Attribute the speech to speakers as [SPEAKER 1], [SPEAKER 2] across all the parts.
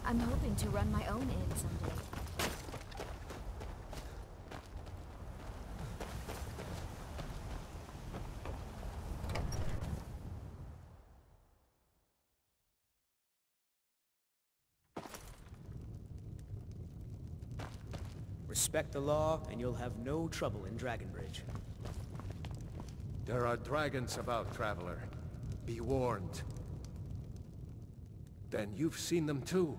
[SPEAKER 1] I'm hoping to run my own inn someday.
[SPEAKER 2] Respect the law, and you'll have no trouble in Dragonbridge.
[SPEAKER 3] There are dragons about, traveler. Be warned. Then you've seen them too.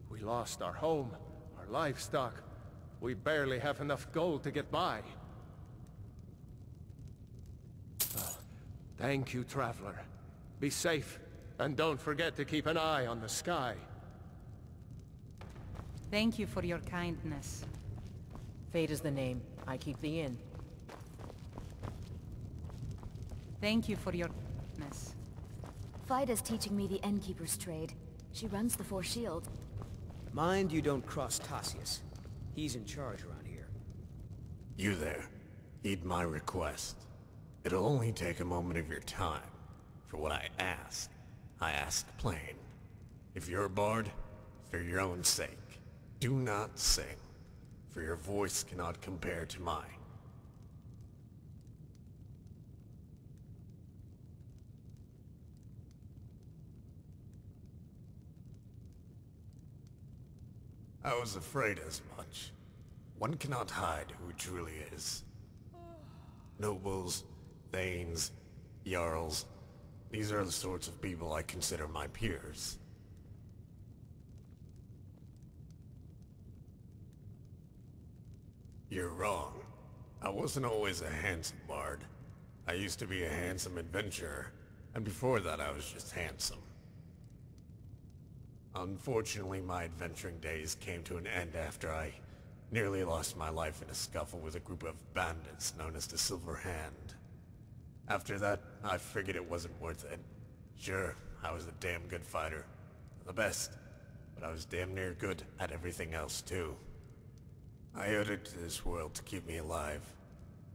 [SPEAKER 3] We lost our home, our livestock. We barely have enough gold to get by. Thank you, traveler. Be safe, and don't forget to keep an eye on the sky.
[SPEAKER 4] Thank you for your kindness.
[SPEAKER 5] Fate is the name. I keep the inn.
[SPEAKER 4] Thank you for your kindness.
[SPEAKER 1] Fida's teaching me the innkeeper's trade. She runs the Four Shields.
[SPEAKER 2] Mind you don't cross Tassius. He's in charge around here.
[SPEAKER 6] You there. Heed my request. It'll only take a moment of your time. For what I ask plain. If you're a bard, for your own sake, do not sing. For your voice cannot compare to mine. I was afraid as much. One cannot hide who truly is. Nobles, thanes, jarls, these are the sorts of people I consider my peers. You're wrong. I wasn't always a handsome bard. I used to be a handsome adventurer, and before that I was just handsome. Unfortunately, my adventuring days came to an end after I nearly lost my life in a scuffle with a group of bandits known as the Silver Hand. After that, I figured it wasn't worth it. Sure, I was a damn good fighter. The best. But I was damn near good at everything else too. I owed it to this world to keep me alive.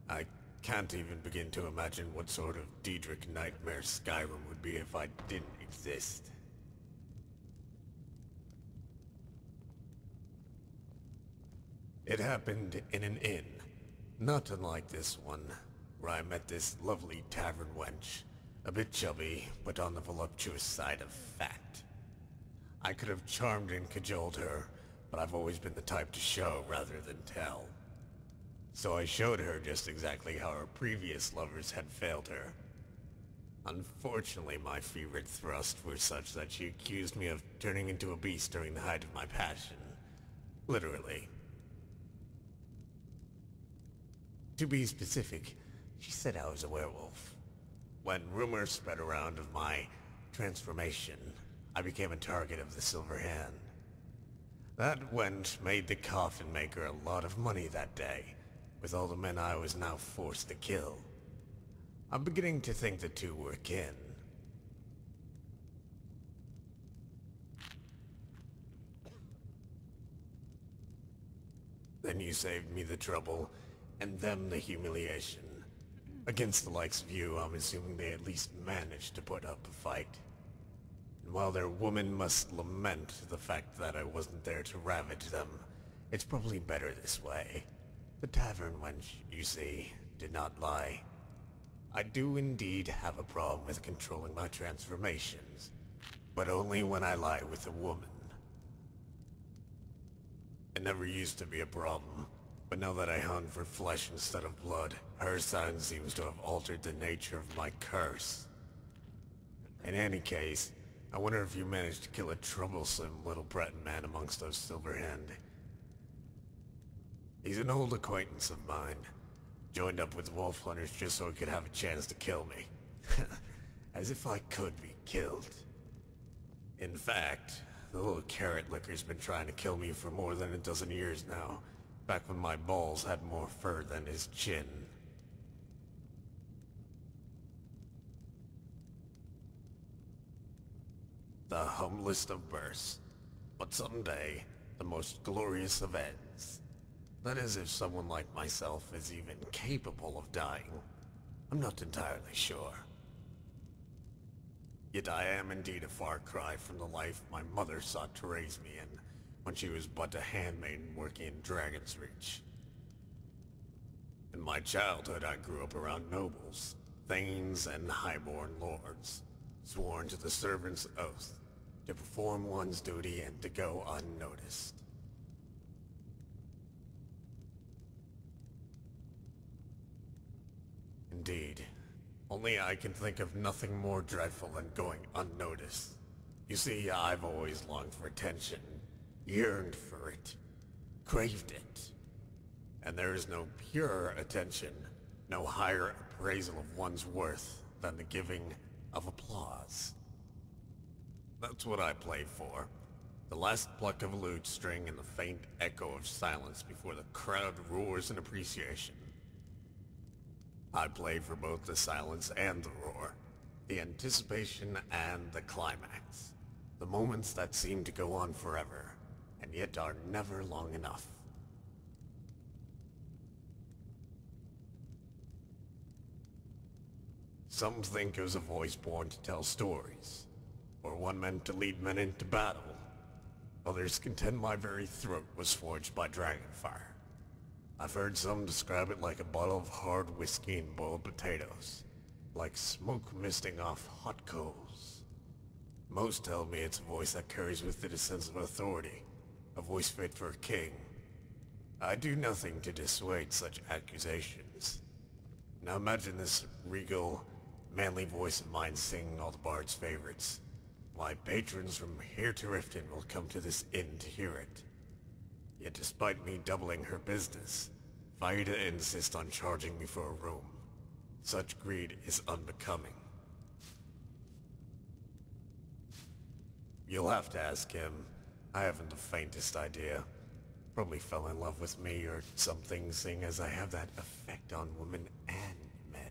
[SPEAKER 6] I can't even begin to imagine what sort of Daedric nightmare Skyrim would be if I didn't exist. It happened in an inn, not unlike this one, where I met this lovely tavern wench, a bit chubby, but on the voluptuous side of fat. I could have charmed and cajoled her, but I've always been the type to show rather than tell. So I showed her just exactly how her previous lovers had failed her. Unfortunately, my fevered thrusts were such that she accused me of turning into a beast during the height of my passion. Literally. To be specific, she said I was a werewolf. When rumors spread around of my transformation, I became a target of the Silver Hand. That wench made the coffin maker a lot of money that day, with all the men I was now forced to kill. I'm beginning to think the two were kin. Then you saved me the trouble, and them the humiliation. Against the likes of you, I'm assuming they at least managed to put up a fight. And while their woman must lament the fact that I wasn't there to ravage them, it's probably better this way. The tavern wench, you see, did not lie. I do indeed have a problem with controlling my transformations, but only when I lie with a woman. It never used to be a problem, but now that I hunt for flesh instead of blood, her sign seems to have altered the nature of my curse. In any case, I wonder if you managed to kill a troublesome little Breton man amongst those Silverhand. He's an old acquaintance of mine. Joined up with wolf hunters just so he could have a chance to kill me. As if I could be killed. In fact, the little carrot licker's been trying to kill me for more than a dozen years now. Back when my balls had more fur than his chin. The humblest of births, but someday, the most glorious of ends. That is, if someone like myself is even capable of dying. I'm not entirely sure. Yet I am indeed a far cry from the life my mother sought to raise me in when she was but a handmaiden working in Dragon's Reach. In my childhood, I grew up around nobles, thanes, and highborn lords, sworn to the servant's oath, to perform one's duty and to go unnoticed. Indeed, only I can think of nothing more dreadful than going unnoticed. You see, I've always longed for attention, yearned for it, craved it. And there is no purer attention, no higher appraisal of one's worth than the giving of applause. That's what I play for. The last pluck of a lute string and the faint echo of silence before the crowd roars in appreciation. I play for both the silence and the roar, the anticipation and the climax. The moments that seem to go on forever, and yet are never long enough. Some think it was a voice born to tell stories, or one meant to lead men into battle. Others contend my very throat was forged by dragonfire. I've heard some describe it like a bottle of hard whiskey and boiled potatoes, like smoke misting off hot coals. Most tell me it's a voice that carries with it a sense of authority, a voice fit for a king. I do nothing to dissuade such accusations. Now imagine this regal, manly voice of mine singing all the bard's favorites. My patrons from here to Riften will come to this inn to hear it. Yet despite me doubling her business, Vaida insists on charging me for a room. Such greed is unbecoming. You'll have to ask him. I haven't the faintest idea. Probably fell in love with me or something, seeing as I have that effect on women and men.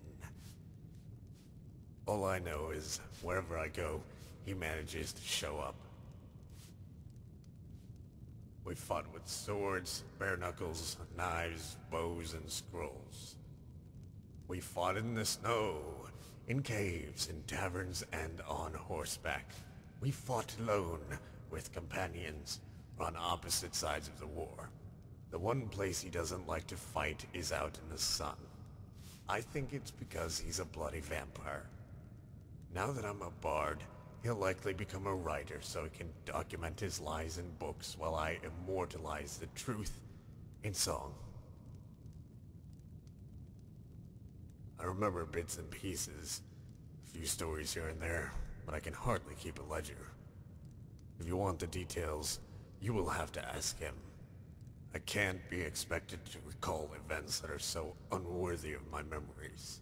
[SPEAKER 6] All I know is, wherever I go, he manages to show up. We fought with swords, bare knuckles, knives, bows, and scrolls. We fought in the snow, in caves, in taverns, and on horseback. We fought alone, with companions, on opposite sides of the war. The one place he doesn't like to fight is out in the sun. I think it's because he's a bloody vampire. Now that I'm a bard, he'll likely become a writer so he can document his lies in books while I immortalize the truth in song. I remember bits and pieces, a few stories here and there, but I can hardly keep a ledger. If you want the details, you will have to ask him. I can't be expected to recall events that are so unworthy of my memories.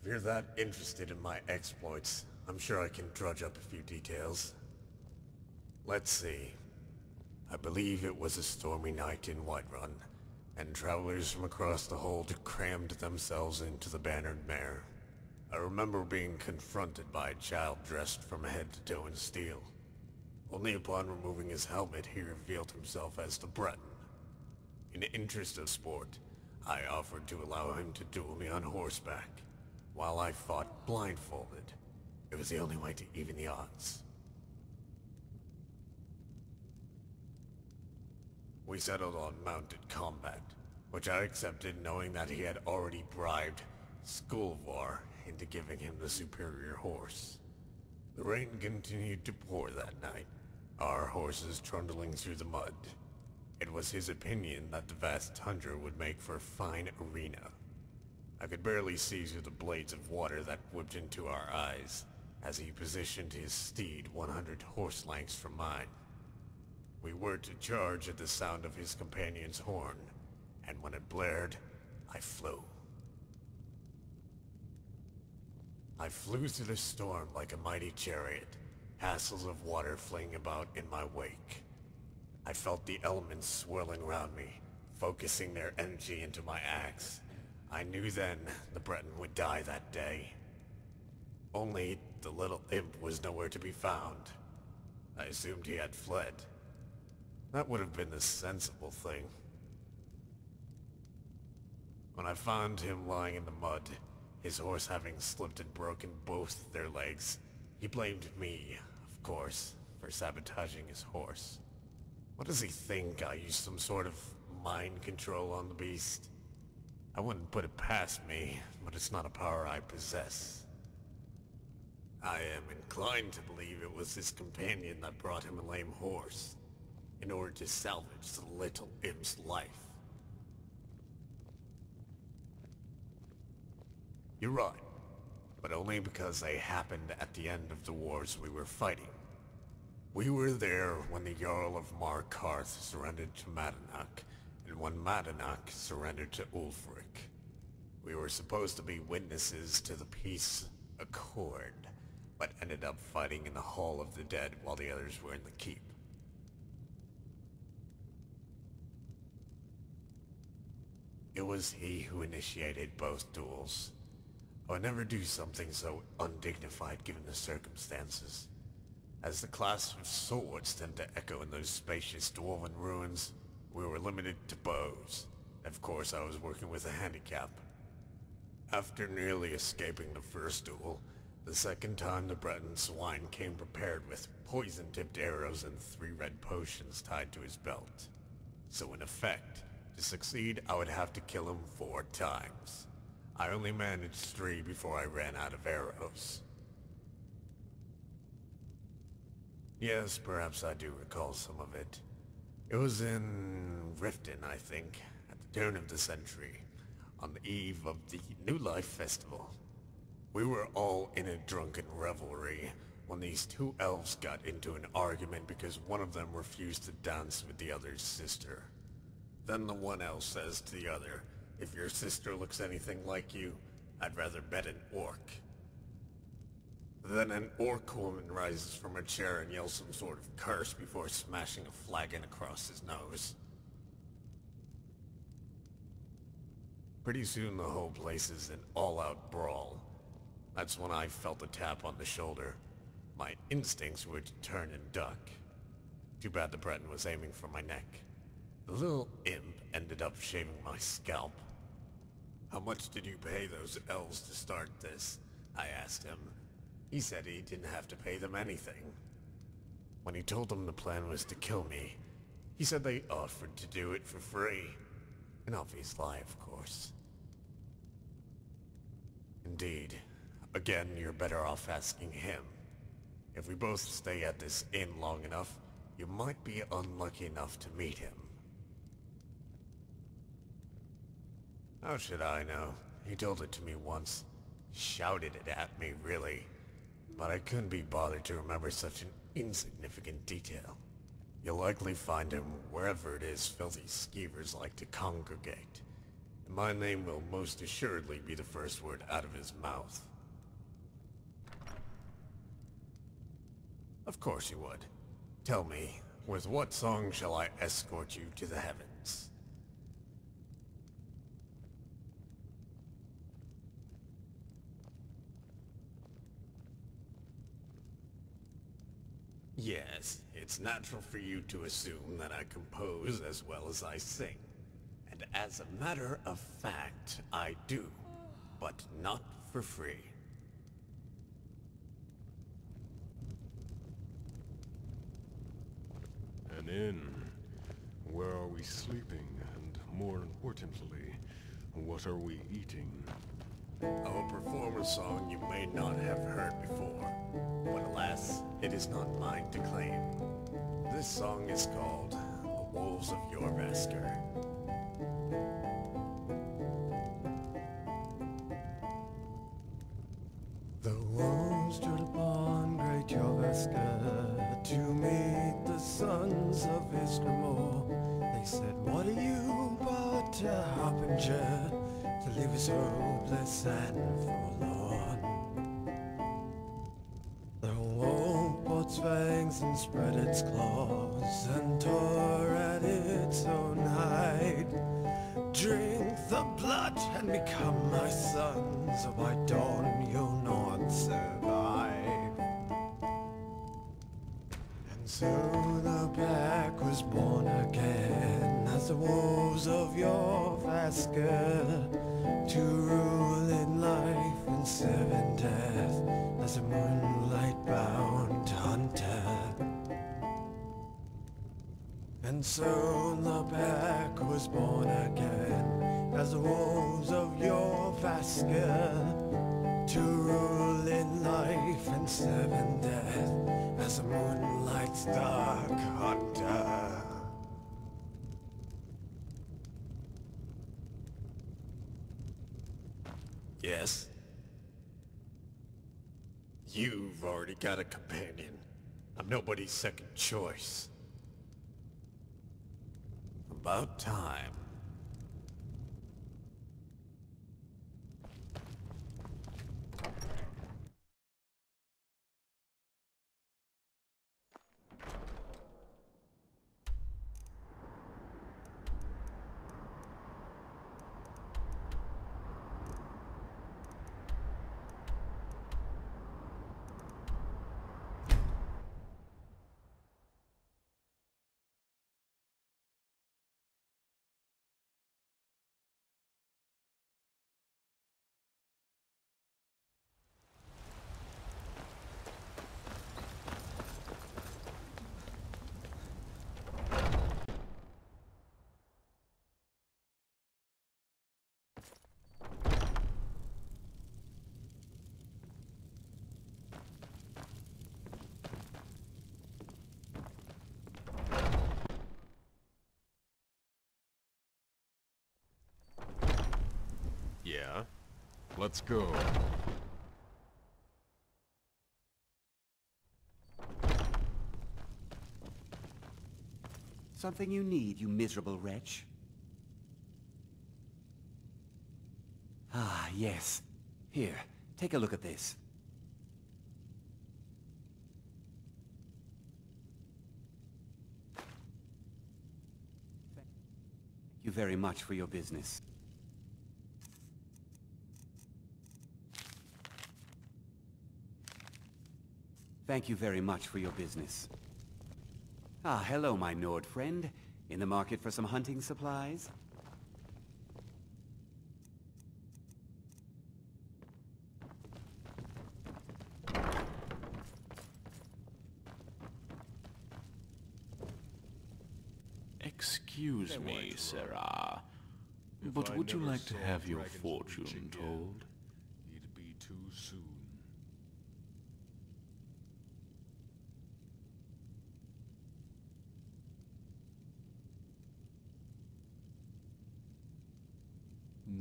[SPEAKER 6] If you're that interested in my exploits, I'm sure I can drudge up a few details. Let's see. I believe it was a stormy night in Whiterun, and travelers from across the hold crammed themselves into the bannered mare. I remember being confronted by a child dressed from head to toe in steel. Only upon removing his helmet he revealed himself as the Breton. In the interest of sport, I offered to allow him to duel me on horseback, while I fought blindfolded. It was the only way to even the odds. We settled on mounted combat, which I accepted knowing that he had already bribed Skulvar into giving him the superior horse. The rain continued to pour that night, our horses trundling through the mud. It was his opinion that the vast tundra would make for a fine arena. I could barely see through the blades of water that whipped into our eyes, as he positioned his steed 100 horse lengths from mine. We were to charge at the sound of his companion's horn, and when it blared, I flew. I flew through the storm like a mighty chariot, hassles of water fleeing about in my wake. I felt the elements swirling around me, focusing their energy into my axe. I knew then the Breton would die that day. Only the little imp was nowhere to be found. I assumed he had fled. That would have been the sensible thing. When I found him lying in the mud, his horse having slipped and broken both their legs, he blamed me, of course, for sabotaging his horse. What does he think? I used some sort of mind control on the beast? I wouldn't put it past me, but it's not a power I possess. I am inclined to believe it was his companion that brought him a lame horse, in order to salvage the little imp's life. You're right, but only because they happened at the end of the wars we were fighting. We were there when the Jarl of Markarth surrendered to Madanach, and when Madanach surrendered to Ulfric. We were supposed to be witnesses to the peace accord, but ended up fighting in the Hall of the Dead while the others were in the keep. It was he who initiated both duels. I would never do something so undignified given the circumstances. As the clash of swords tend to echo in those spacious dwarven ruins, we were limited to bows. Of course, I was working with a handicap. After nearly escaping the first duel, the second time the Breton swine came prepared with poison-tipped arrows and 3 red potions tied to his belt. So in effect, to succeed, I would have to kill him 4 times. I only managed 3 before I ran out of arrows. Yes, perhaps I do recall some of it. It was in Riften, I think, at the turn of the century, on the eve of the New Life Festival. We were all in a drunken revelry when these 2 elves got into an argument because one of them refused to dance with the other's sister. Then the one elf says to the other, "If your sister looks anything like you, I'd rather bet an orc." Then an orc woman rises from her chair and yells some sort of curse before smashing a flagon across his nose. Pretty soon the whole place is an all-out brawl. That's when I felt a tap on the shoulder. My instincts were to turn and duck. Too bad the Breton was aiming for my neck. The little imp ended up shaving my scalp. "How much did you pay those elves to start this?" I asked him. He said he didn't have to pay them anything. When he told them the plan was to kill me, he said they offered to do it for free. An obvious lie, of course. Indeed. Again, you're better off asking him. If we both stay at this inn long enough, you might be unlucky enough to meet him. How should I know? He told it to me once. Shouted it at me, really. But I couldn't be bothered to remember such an insignificant detail. You'll likely find him wherever it is filthy skeevers like to congregate. And my name will most assuredly be the first word out of his mouth. Of course you would. Tell me, with what song shall I escort you to the heavens? Yes, it's natural for you to assume that I compose as well as I sing. And as a matter of fact, I do. But not for free.
[SPEAKER 3] An inn. Where are we sleeping? And more importantly, what are we eating?
[SPEAKER 6] I will perform a song you may not have heard before, but alas, it is not mine to claim. This song is called The Wolves of Jorrvaskr.
[SPEAKER 7] The wolves stood upon great Jorrvaskr to meet the sons of Ysgramor. They said, "What are you but a harbinger to leave us hopeless and forlorn?" The wolf bore its fangs and spread its claws and tore at its own hide. Drink the blood and become my sons, or by dawn you'll not survive. And So the pack was born again as the wolves of your Vasker, to rule in life and serve in death as a moonlight-bound hunter. And so the pack was born again as the wolves of your Vasker, to rule in life and serve in death as a moonlight's dark hunter.
[SPEAKER 6] Yes? You've already got a companion. I'm nobody's second choice. About time.
[SPEAKER 3] Yeah? Let's go.
[SPEAKER 8] Something you need, you miserable wretch? Ah, yes. Here, take a look at this. Thank you very much for your business. Thank you very much for your business. Ah, hello, my Nord friend. In the market for some hunting supplies?
[SPEAKER 9] Excuse me, ᵯᴑᴆᴆ, but would you like to have your fortune told?
[SPEAKER 3] It'd be too soon.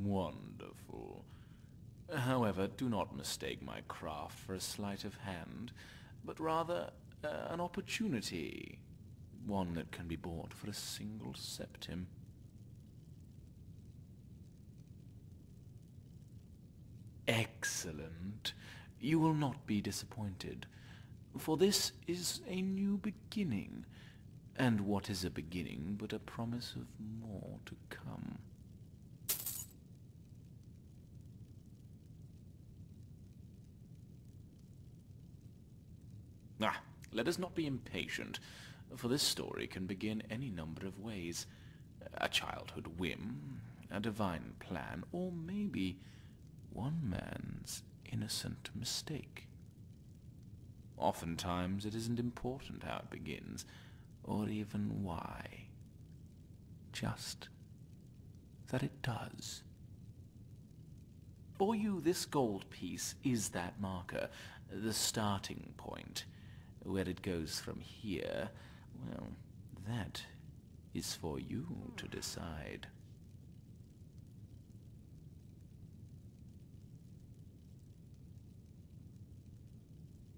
[SPEAKER 9] Wonderful. However, do not mistake my craft for a sleight of hand, but rather an opportunity. One that can be bought for a single septim. Excellent. You will not be disappointed, for this is a new beginning, and what is a beginning but a promise of more to come? Let us not be impatient, for this story can begin any number of ways. A childhood whim, a divine plan, or maybe one man's innocent mistake. Oftentimes it isn't important how it begins, or even why. Just that it does. For you, this gold piece is that marker, the starting point. Where it goes from here, well, that is for you to decide.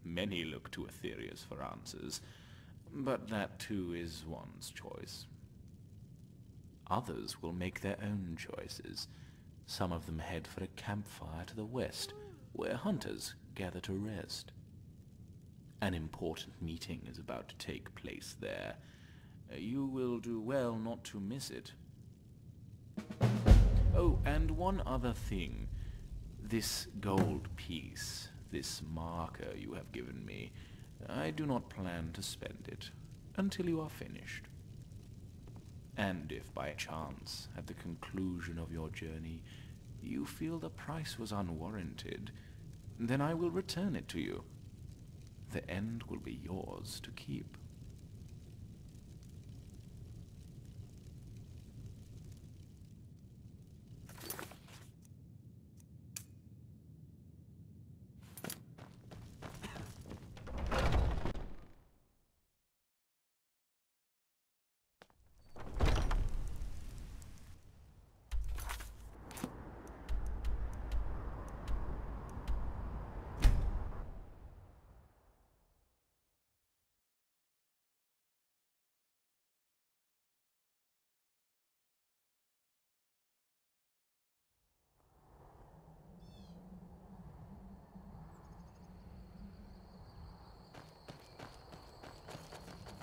[SPEAKER 9] Many look to Aetherius for answers, but that too is one's choice. Others will make their own choices. Some of them head for a campfire to the west, where hunters gather to rest. An important meeting is about to take place there. You will do well not to miss it. Oh, and one other thing. This gold piece, this marker you have given me, I do not plan to spend it. until you are finished. And if by chance, at the conclusion of your journey, you feel the price was unwarranted, then I will return it to you. The end will be yours to keep.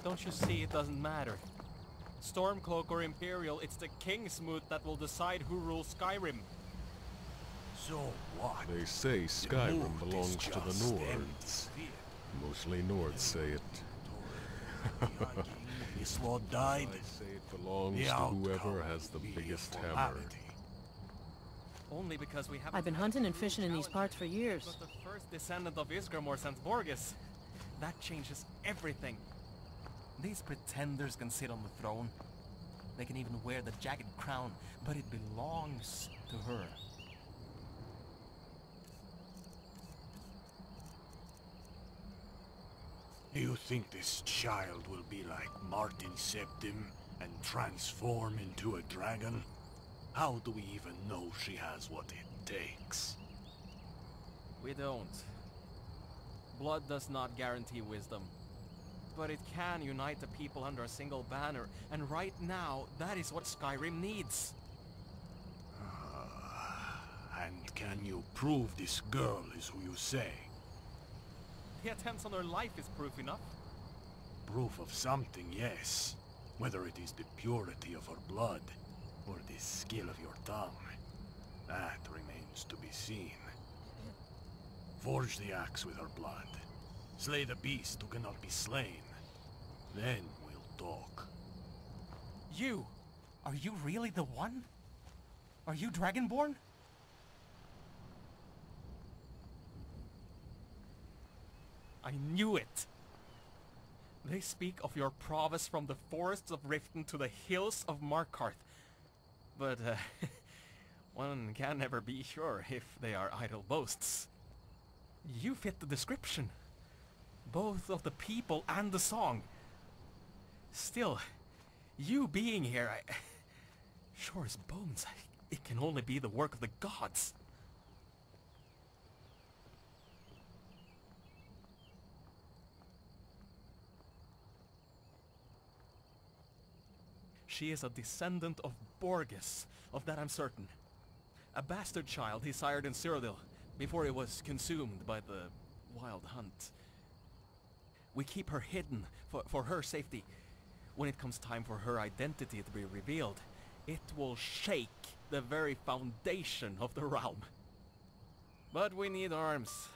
[SPEAKER 10] Don't you see it doesn't matter? Stormcloak or Imperial, it's the Kingsmoot that will decide who rules Skyrim.
[SPEAKER 11] So what?
[SPEAKER 3] They say Skyrim
[SPEAKER 11] mood
[SPEAKER 3] belongs
[SPEAKER 11] is
[SPEAKER 3] to the
[SPEAKER 11] just
[SPEAKER 3] Nords. Mostly Nords say it.
[SPEAKER 11] Is what died?
[SPEAKER 3] I say it belongs
[SPEAKER 11] The
[SPEAKER 3] to
[SPEAKER 11] outcome
[SPEAKER 3] whoever has the
[SPEAKER 11] will be a
[SPEAKER 3] biggest hammer.
[SPEAKER 11] formality.
[SPEAKER 10] Only because we haven't...
[SPEAKER 5] I've been hunting and fishing in these parts for years.
[SPEAKER 10] But the first descendant of ᵯᴑᴆᴆᴇᴆ since Borges. That changes everything. These pretenders can sit on the throne. They can even wear the jagged crown, but it belongs to her.
[SPEAKER 11] Do you think this child will be like Martin Septim and transform into a dragon? How do we even know she has what it takes?
[SPEAKER 10] We don't. Blood does not guarantee wisdom. But it can unite the people under a single banner, and right now, that is what Skyrim needs.
[SPEAKER 11] And can you prove this girl is who you say?
[SPEAKER 10] The attempts on her life is proof enough.
[SPEAKER 11] Proof of something, yes. Whether it is the purity of her blood, or the skill of your tongue, that remains to be seen. Forge the axe with her blood. Slay the beast who cannot be slain. Then we'll talk.
[SPEAKER 10] You! Are you really the one? Are you Dragonborn? I knew it! They speak of your prowess from the forests of Riften to the hills of Markarth. But, one can never be sure if they are idle boasts. You fit the description. Both of the people and the song. Still, you being here, sure as bones, it can only be the work of the gods. She is a descendant of Borges, of that I'm certain. A bastard child he sired in Cyrodiil, before he was consumed by the wild hunt. We keep her hidden, for her safety. When it comes time for her identity to be revealed, it will shake the very foundation of the realm. But we need arms,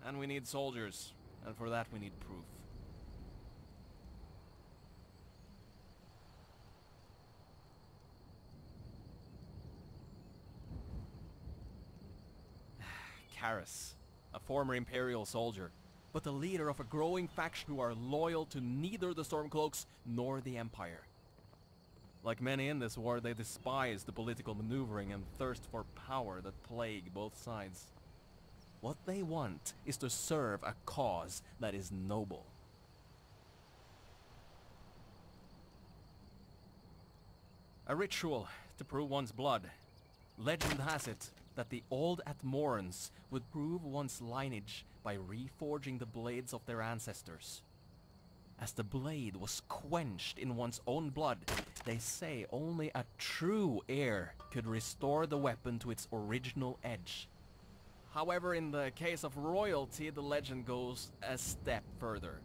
[SPEAKER 10] and we need soldiers, and for that we need proof. Karis, a former Imperial soldier, but the leader of a growing faction who are loyal to neither the Stormcloaks nor the Empire. Like many in this war, they despise the political maneuvering and thirst for power that plague both sides. What they want is to serve a cause that is noble. A ritual to prove one's blood. Legend has it that the old Atmorans would prove one's lineage by reforging the blades of their ancestors. As the blade was quenched in one's own blood, they say only a true heir could restore the weapon to its original edge. However, in the case of royalty, the legend goes a step further.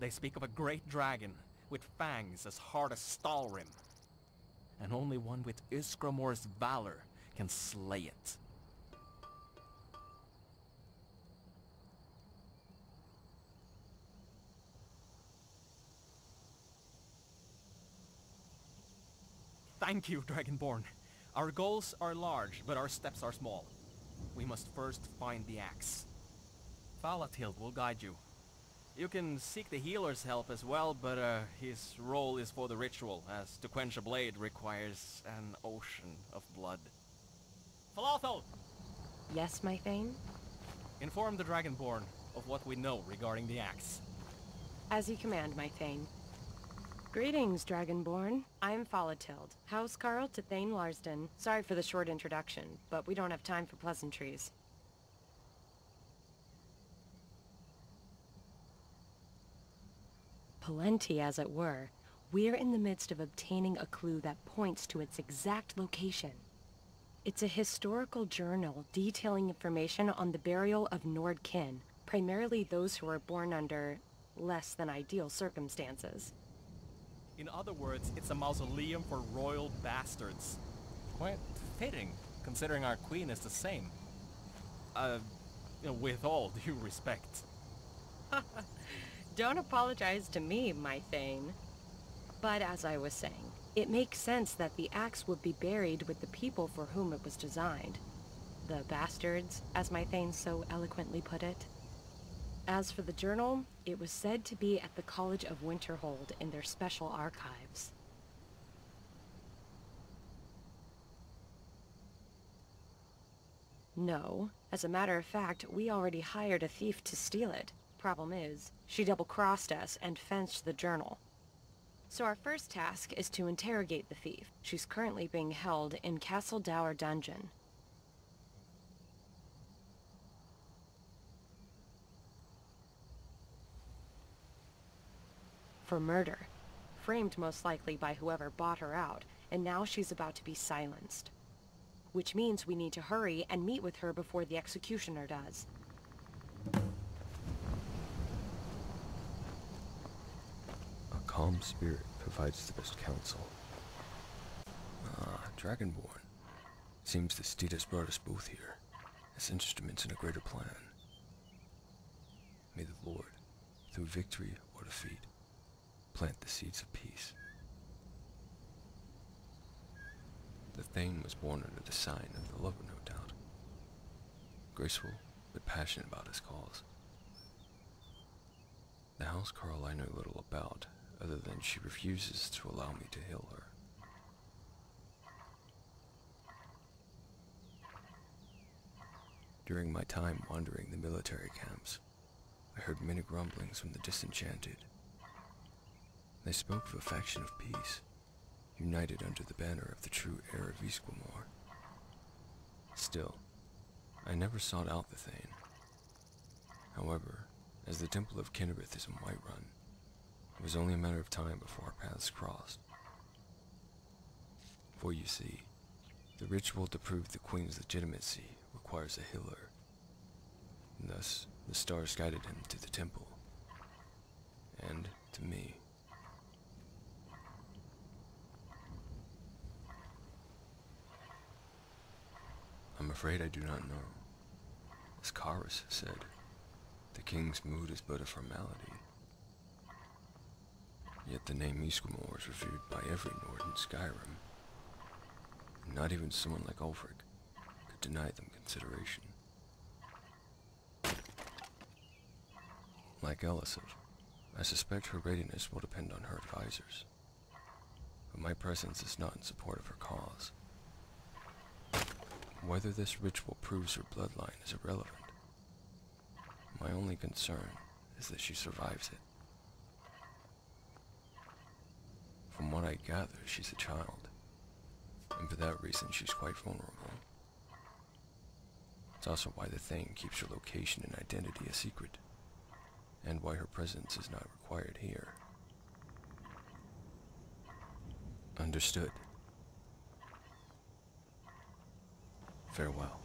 [SPEAKER 10] They speak of a great dragon with fangs as hard as Stalrim, and only one with ᵯᴑᴆᴆ's valor can slay it. Thank you, Dragonborn. Our goals are large, but our steps are small. We must first find the axe. Falatild will guide you. You can seek the healer's help as well, but his role is for the ritual, as to quench a blade requires an ocean of blood. Falafel!
[SPEAKER 12] Yes, my Thane?
[SPEAKER 10] Inform the Dragonborn of what we know regarding the axe.
[SPEAKER 12] As you command, my Thane. Greetings, Dragonborn. I'm Falatild, housecarl to Thane Larsden. Sorry for the short introduction, but we don't have time for pleasantries. Plenty, as it were. We're in the midst of obtaining a clue that points to its exact location. It's a historical journal detailing information on the burial of Nord kin, primarily those who were born under less than ideal circumstances.
[SPEAKER 10] In other words, it's a mausoleum for royal bastards. Quite fitting, considering our queen is the same. With all due respect.
[SPEAKER 12] Don't apologize to me, my Thane. But as I was saying, it makes sense that the axe would be buried with the people for whom it was designed. The bastards, as my Thane so eloquently put it. As for the journal, it was said to be at the College of Winterhold in their special archives. No. As a matter of fact, we already hired a thief to steal it. Problem is, she double-crossed us and fenced the journal. So our first task is to interrogate the thief. She's currently being held in Castle Dower Dungeon. For murder. Framed most likely by whoever bought her out, and now she's about to be silenced. Which means we need to hurry and meet with her before the executioner does.
[SPEAKER 7] A calm spirit provides the best counsel. Dragonborn. Seems the steed has brought us both here, as instruments in a greater plan. May the Lord, through victory or defeat, plant the seeds of peace. The Thane was born under the sign of the lover, no doubt. Graceful, but passionate about his cause. The housecarl I know little about, other than she refuses to allow me to heal her. During my time wandering the military camps, I heard many grumblings from the disenchanted. They spoke of a faction of peace, united under the banner of the true heir of ᵯᴑᴆᴆᴇᴆ. Still, I never sought out the Thane. However, as the Temple of Kinnereth is in Whiterun, it was only a matter of time before our paths crossed. For you see, the ritual to prove the Queen's legitimacy requires a healer. And thus, the stars guided him to the temple. And to me. I'm afraid I do not know. As Karis said, the king's mood is but a formality. Yet the name ᵯᴑᴆᴆᴆ is revered by every Nord in Skyrim. And not even someone like Ulfric could deny them consideration. Like Elisif, I suspect her readiness will depend on her advisors. But my presence is not in support of her cause. Whether this ritual proves her bloodline is irrelevant. My only concern is that she survives it. From what I gather, she's a child, and for that reason she's quite vulnerable. It's also why the Thane keeps her location and identity a secret, and why her presence is not required here. Understood. Farewell.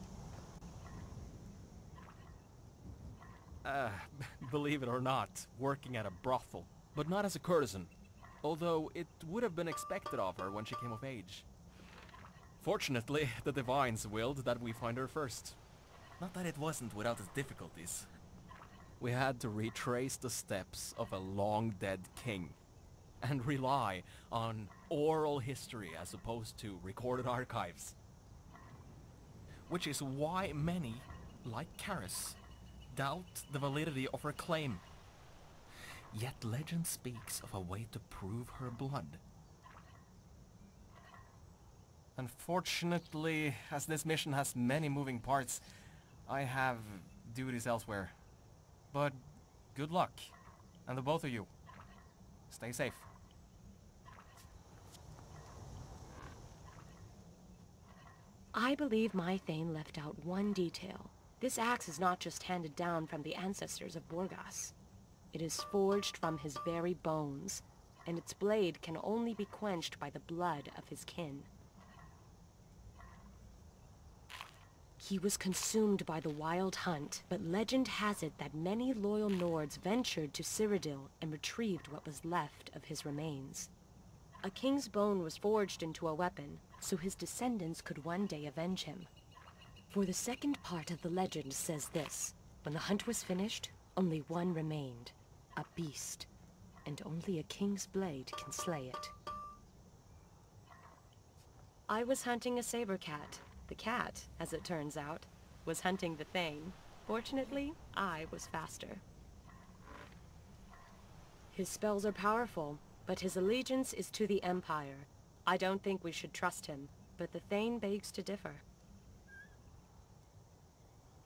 [SPEAKER 10] Believe it or not, working at a brothel, but not as a courtesan, although it would have been expected of her when she came of age. Fortunately, the Divines willed that we find her first. Not that it wasn't without its difficulties. We had to retrace the steps of a long-dead king. and rely on oral history as opposed to recorded archives. Which is why many, like Karis, doubt the validity of her claim. Yet legend speaks of a way to prove her blood. Unfortunately, as this mission has many moving parts, I have duties elsewhere. But good luck, and the both of you. Stay safe.
[SPEAKER 12] I believe my Thane left out one detail. This axe is not just handed down from the ancestors of Borgas. It is forged from his very bones, and its blade can only be quenched by the blood of his kin. He was consumed by the wild hunt, but legend has it that many loyal Nords ventured to Cyrodiil and retrieved what was left of his remains. A king's bone was forged into a weapon, so his descendants could one day avenge him. For the second part of the legend says this: when the hunt was finished, only one remained, a beast, and only a king's blade can slay it. I was hunting a saber cat. The cat, as it turns out, was hunting the Thane. Fortunately, I was faster. His spells are powerful, but his allegiance is to the Empire. I don't think we should trust him, but the Thane begs to differ.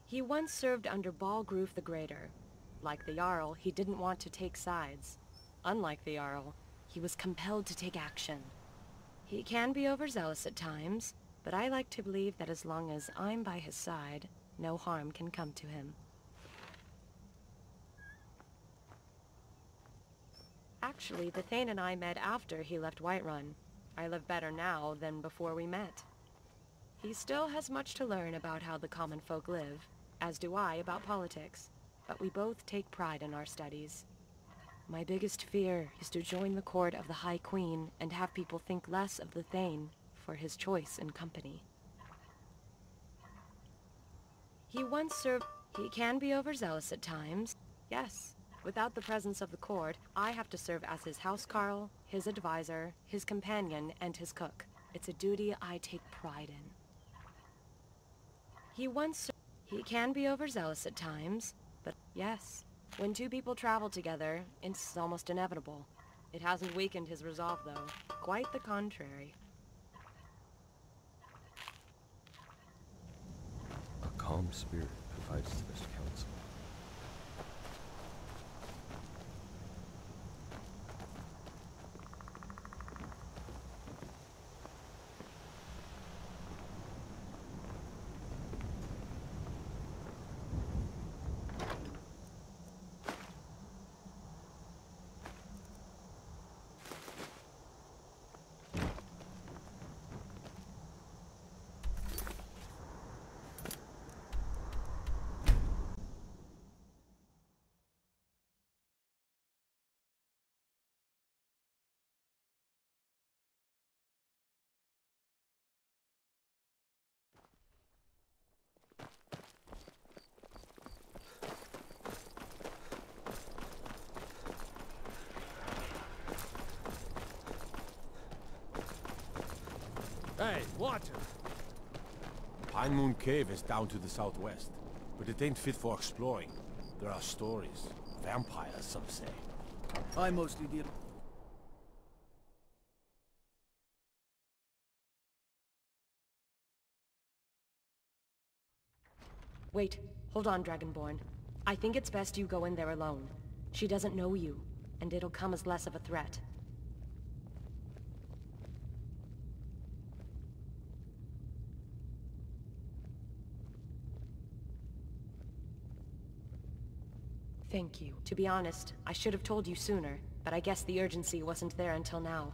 [SPEAKER 12] He once served under Balgruf the Greater. Like the Jarl, he didn't want to take sides. Unlike the Jarl, he was compelled to take action. He can be overzealous at times, but I like to believe that as long as I'm by his side, no harm can come to him. Actually, the Thane and I met after he left Whiterun. I live better now than before we met. He still has much to learn about how the common folk live, as do I about politics, but we both take pride in our studies. My biggest fear is to join the court of the High Queen and have people think less of the Thane for his choice in company. He once served... He can be overzealous at times, yes. Without the presence of the court, I have to serve as his housecarl, his advisor, his companion, and his cook. It's a duty I take pride in. He can be overzealous at times, but yes. When two people travel together, it's almost inevitable. It hasn't weakened his resolve, though. Quite the contrary.
[SPEAKER 7] A calm spirit provides the best counsel.
[SPEAKER 3] Hey, watch it!
[SPEAKER 13] Pine Moon Cave is down to the southwest, but it ain't fit for exploring. There are stories. Vampires, some say.
[SPEAKER 14] I mostly deal...
[SPEAKER 12] Wait, hold on, Dragonborn. I think it's best you go in there alone. She doesn't know you, and it'll come as less of a threat. Thank you. To be honest, I should have told you sooner, but I guess the urgency wasn't there until now.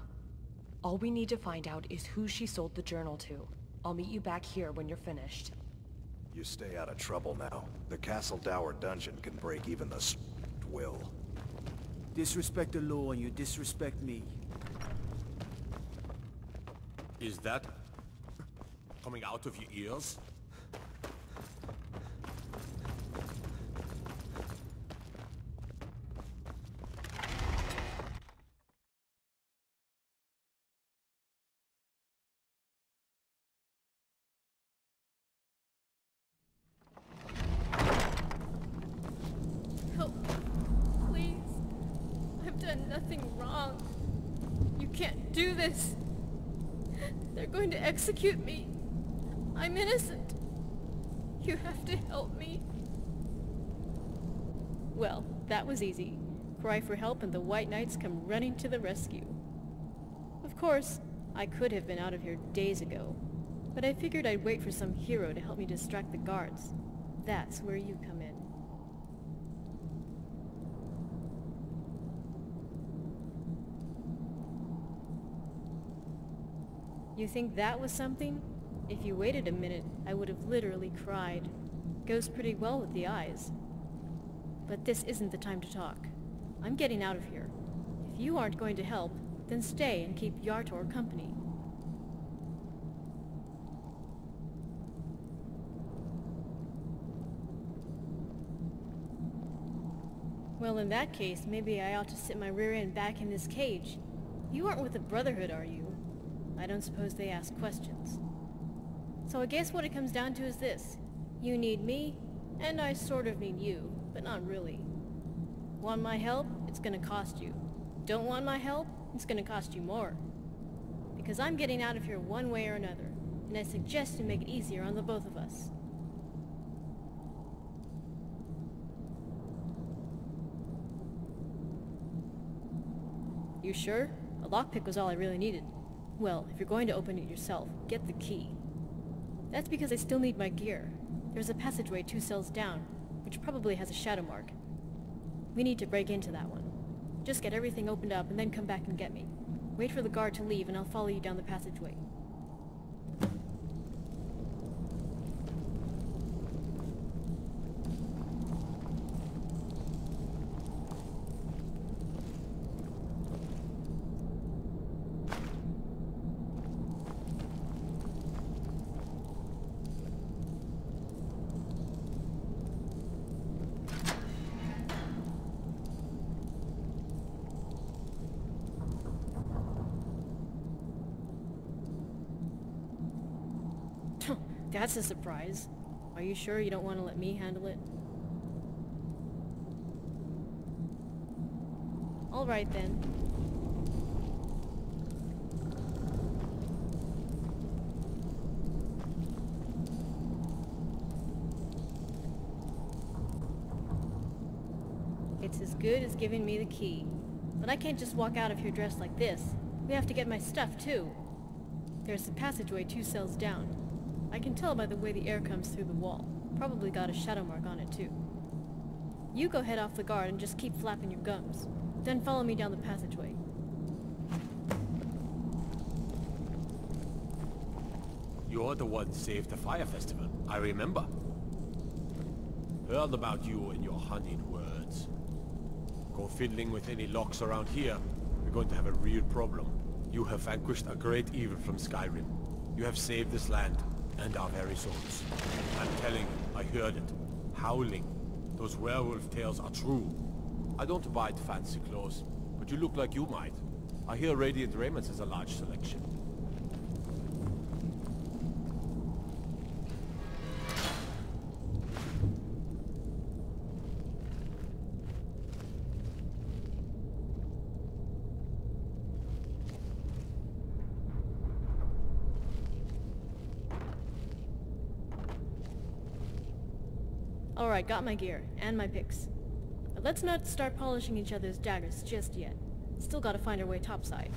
[SPEAKER 12] All we need to find out is who she sold the journal to. I'll meet you back here when you're finished.
[SPEAKER 15] You stay out of trouble now. The Castle Dower dungeon can break even the will.
[SPEAKER 14] Disrespect the law and you disrespect me.
[SPEAKER 13] Is that coming out of your ears?
[SPEAKER 16] nothing wrong. You can't do this. They're going to execute me. I'm innocent. You have to help me.
[SPEAKER 17] Well, that was easy. Cry for help and the White Knights come running to the rescue. Of course, I could have been out of here days ago, but I figured I'd wait for some hero to help me distract the guards. That's where you come in. You think that was something? If you waited a minute, I would have literally cried. Goes pretty well with the eyes. But this isn't the time to talk. I'm getting out of here. If you aren't going to help, then stay and keep Yartor company. Well, in that case, maybe I ought to sit my rear end back in this cage. You aren't with the Brotherhood, are you? I don't suppose they ask questions. So I guess what it comes down to is this. You need me, and I sort of need you, but not really. Want my help? It's gonna cost you. Don't want my help? It's gonna cost you more. Because I'm getting out of here one way or another, and I suggest to make it easier on the both of us. You sure? A lockpick was all I really needed. Well, if you're going to open it yourself, get the key. That's because I still need my gear. There's a passageway 2 cells down, which probably has a shadow mark. We need to break into that one. Just get everything opened up and then come back and get me. Wait for the guard to leave and I'll follow you down the passageway. That's a surprise. Are you sure you don't want to let me handle it? All right then. It's as good as giving me the key. But I can't just walk out of here dressed like this. We have to get my stuff too. There's a passageway 2 cells down. I can tell by the way the air comes through the wall. Probably got a shadow mark on it too. You go head off the guard and just keep flapping your gums. Then follow me down the passageway.
[SPEAKER 13] You're the one saved the fire festival, I remember. Heard about you and your honeyed words. Go fiddling with any locks around here, we're going to have a real problem. You have vanquished a great evil from Skyrim. You have saved this land. And our very souls. I'm telling you, I heard it. Howling. Those werewolf tales are true. I don't abide fancy clothes, but you look like you might. I hear Radiant Raiments has a large selection.
[SPEAKER 17] Alright, got my gear, and my picks. But let's not start polishing each other's daggers just yet. Still gotta find our way topside.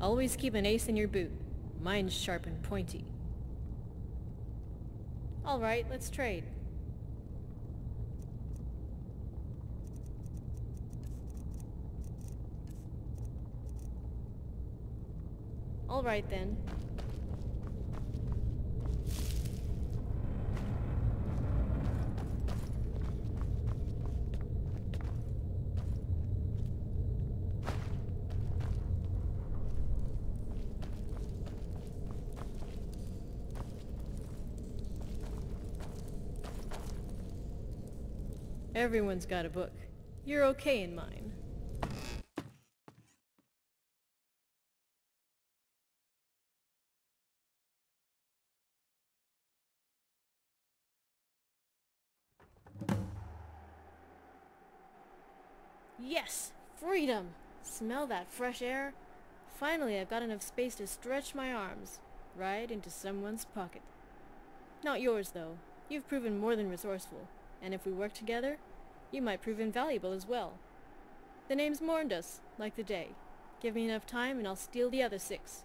[SPEAKER 17] Always keep an ace in your boot. Mine's sharp and pointy. Alright, let's trade. Alright then. Everyone's got a book. You're okay in mine. Yes! Freedom! Smell that fresh air? Finally, I've got enough space to stretch my arms right into someone's pocket. Not yours, though. You've proven more than resourceful, and if we work together, you might prove invaluable as well. The name's Morndus, like the day. Give me enough time and I'll steal the other 6.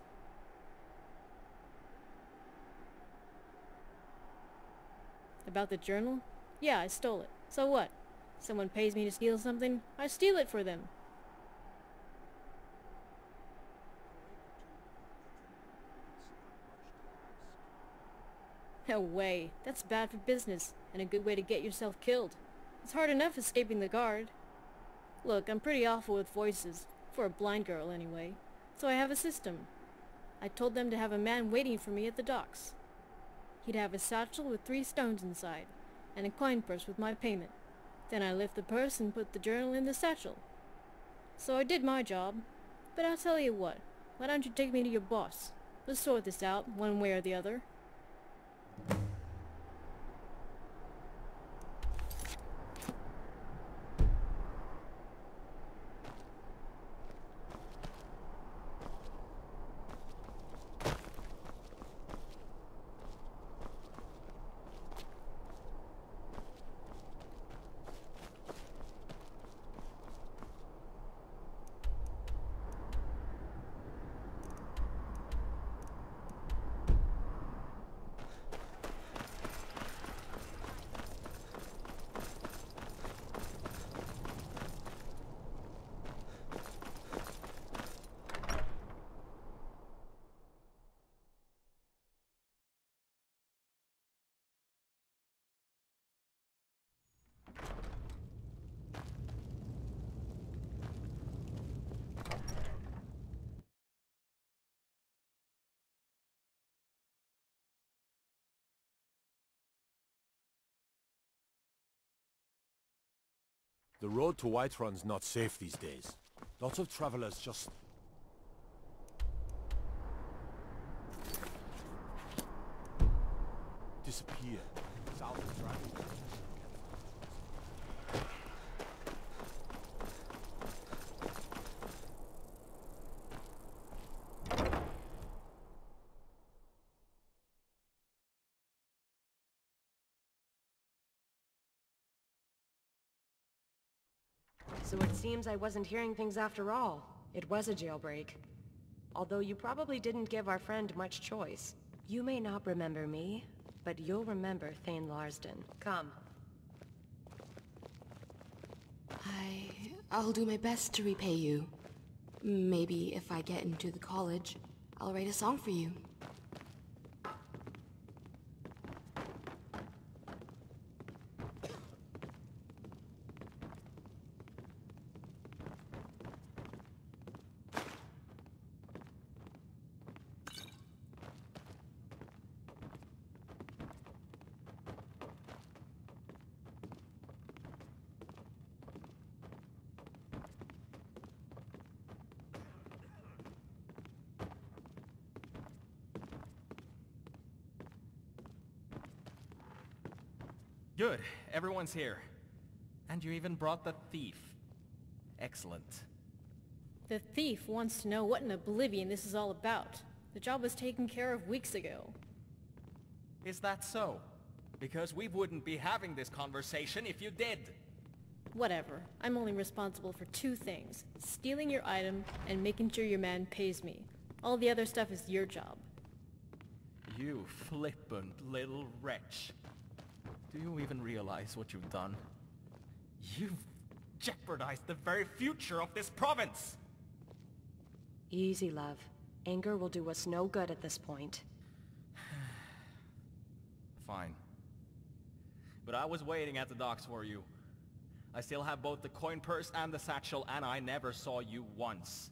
[SPEAKER 17] About the journal? Yeah, I stole it. So what? Someone pays me to steal something, I steal it for them. No way. That's bad for business, and a good way to get yourself killed. It's hard enough escaping the guard. Look, I'm pretty awful with voices, for a blind girl anyway, so I have a system. I told them to have a man waiting for me at the docks. He'd have a satchel with 3 stones inside, and a coin purse with my payment. Then I lift the purse and put the journal in the satchel. So I did my job, but I'll tell you what, why don't you take me to your boss? Let's sort this out, one way or the other.
[SPEAKER 13] The road to Whiterun's not safe these days. Lots of travelers just... disappear. South of Dragon.
[SPEAKER 12] So it seems I wasn't hearing things after all. It was a jailbreak. Although you probably didn't give our friend much choice. You may not remember me, but you'll remember Thane Larsden. Come.
[SPEAKER 18] I'll do my best to repay you. Maybe if I get into the college, I'll write a song for you.
[SPEAKER 10] Good. Everyone's here. And you even brought the thief. Excellent.
[SPEAKER 17] The thief wants to know what in oblivion this is all about. The job was taken care of weeks ago.
[SPEAKER 10] Is that so? Because we wouldn't be having this conversation if you did.
[SPEAKER 17] Whatever. I'm only responsible for 2 things. Stealing your item and making sure your man pays me. All the other stuff is your job.
[SPEAKER 10] You flippant little wretch. Do you even realize what you've done? You've jeopardized the very future of this province!
[SPEAKER 12] Easy, love. Anger will do us no good at this point.
[SPEAKER 10] Fine. But I was waiting at the docks for you. I still have both the coin purse and the satchel, and I never saw you once.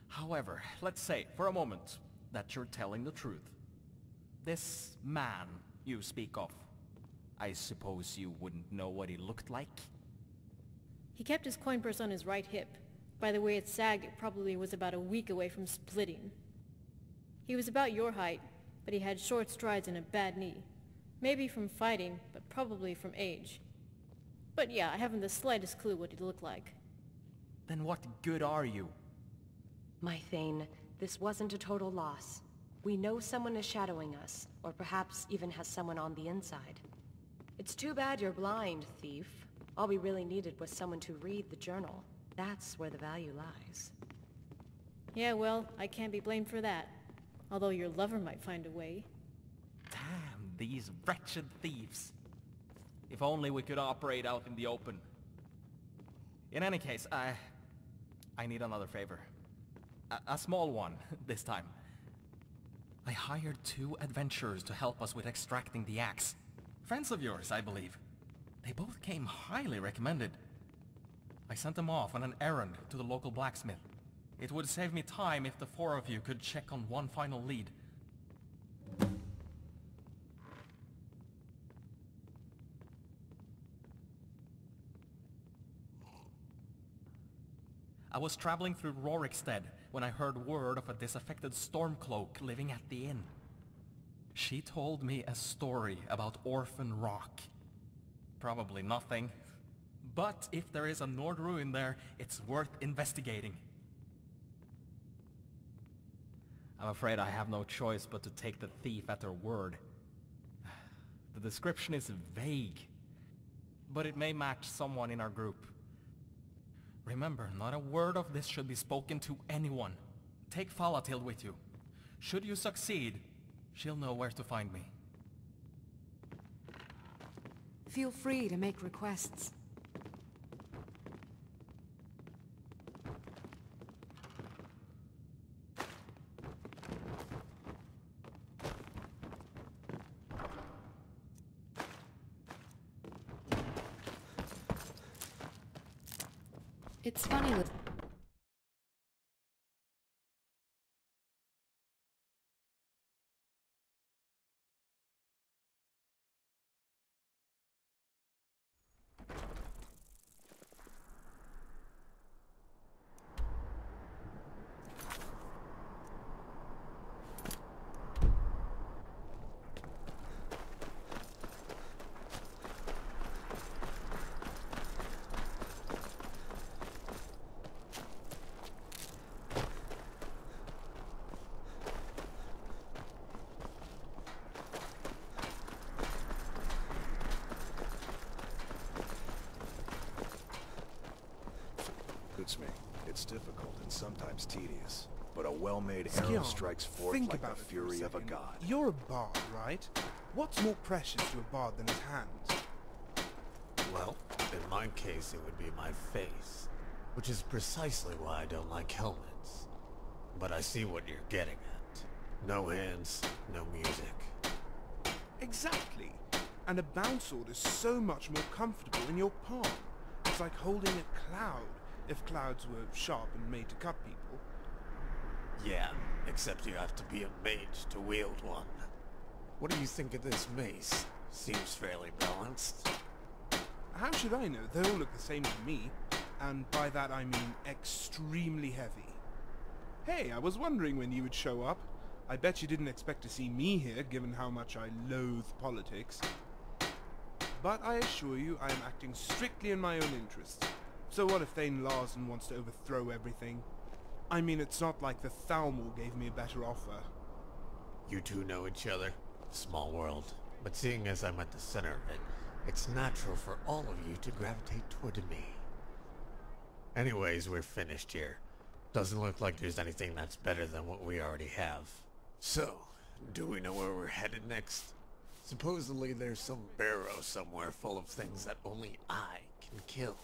[SPEAKER 10] However, let's say, for a moment, that you're telling the truth. This man you speak of, I suppose you wouldn't know what he looked like?
[SPEAKER 17] He kept his coin purse on his right hip. By the way it sagged, it probably was about a week away from splitting. He was about your height, but he had short strides and a bad knee. Maybe from fighting, but probably from age. But yeah, I haven't the slightest clue what he looked like.
[SPEAKER 10] then what good are you?
[SPEAKER 12] My Thane, this wasn't a total loss. We know someone is shadowing us, or perhaps even has someone on the inside. It's too bad you're blind, thief. All we really needed was someone to read the journal. That's where the value lies.
[SPEAKER 17] Yeah, well, I can't be blamed for that. Although your lover might find a way.
[SPEAKER 10] Damn, these wretched thieves. If only we could operate out in the open. In any case, I need another favor. A small one, this time. I hired 2 adventurers to help us with extracting the axe. Friends of yours, I believe. They both came highly recommended. I sent them off on an errand to the local blacksmith. It would save me time if the 4 of you could check on one final lead. I was traveling through Rorikstead when I heard word of a disaffected Stormcloak living at the inn. She told me a story about Orphan Rock. Probably nothing. But if there is a Nord ruin there, it's worth investigating. I'm afraid I have no choice but to take the thief at her word. The description is vague, but it may match someone in our group. Remember, not a word of this should be spoken to anyone. Take Falatil with you. Should you succeed, she'll know where to find me.
[SPEAKER 1] Feel free to make requests.
[SPEAKER 18] It's funny that...
[SPEAKER 15] Me. It's difficult and sometimes tedious, but a well-made arrow strikes forth like the fury of a god.
[SPEAKER 7] You're a bard, right? What's more precious to a bard than his hands?
[SPEAKER 6] Well, in my case it would be my face, which is precisely why I don't like helmets. But I see what you're getting at. No hands, no music.
[SPEAKER 7] Exactly. And a bound sword is so much more comfortable in your palm. It's like holding a cloud. If clouds were sharp and made to cut people.
[SPEAKER 6] Yeah, except you have to be a mage to wield one. What do you think of this mace? Seems fairly balanced.
[SPEAKER 7] How should I know? They all look the same to me. And by that I mean extremely heavy. Hey, I was wondering when you would show up. I bet you didn't expect to see me here, given how much I loathe politics. But I assure you I am acting strictly in my own interests. So what if Thane Larsen wants to overthrow everything? I mean, it's not like the Thalmor gave me a better offer.
[SPEAKER 6] You two know each other. Small world. But seeing as I'm at the center of it, it's natural for all of you to gravitate toward me. Anyways, we're finished here. Doesn't look like there's anything that's better than what we already have. So, do we know where we're headed next? Supposedly there's some barrow somewhere full of things that only I can kill.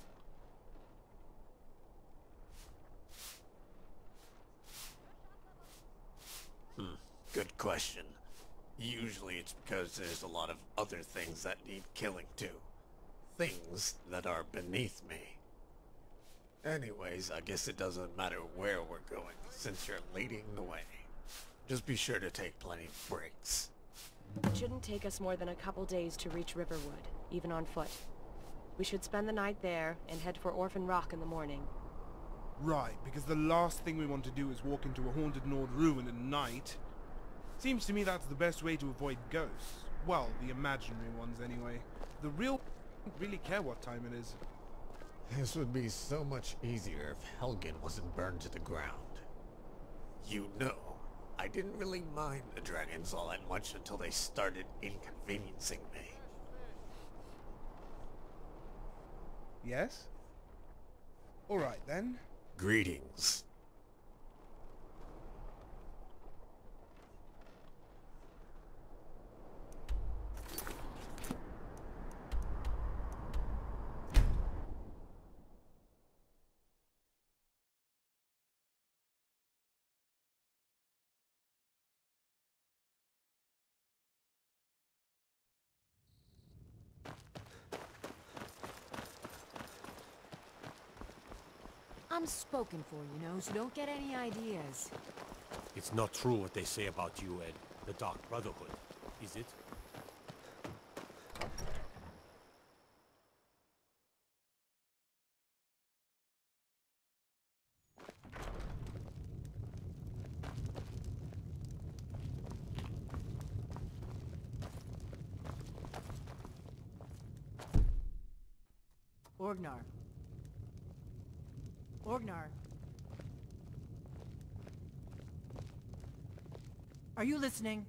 [SPEAKER 6] Good question. Usually it's because there's a lot of other things that need killing too. Things that are beneath me. Anyways, I guess it doesn't matter where we're going, since you're leading the way. Just be sure to take plenty of breaks.
[SPEAKER 12] It shouldn't take us more than a couple days to reach Riverwood, even on foot. We should spend the night there and head for Orphan Rock in the morning.
[SPEAKER 7] Right, because the last thing we want to do is walk into a haunted Nord ruin at night. Seems to me that's the best way to avoid ghosts. Well, the imaginary ones anyway. The real don't really care what time it is.
[SPEAKER 6] This would be so much easier if Helgen wasn't burned to the ground. You know, I didn't really mind the dragons all that much until they started inconveniencing me.
[SPEAKER 19] Yes? Alright then.
[SPEAKER 6] Greetings.
[SPEAKER 1] I'm spoken for, you know, so don't get any ideas.
[SPEAKER 13] It's not true what they say about you and the Dark Brotherhood, is it?
[SPEAKER 5] Orgnar. Orgnar. Are you listening?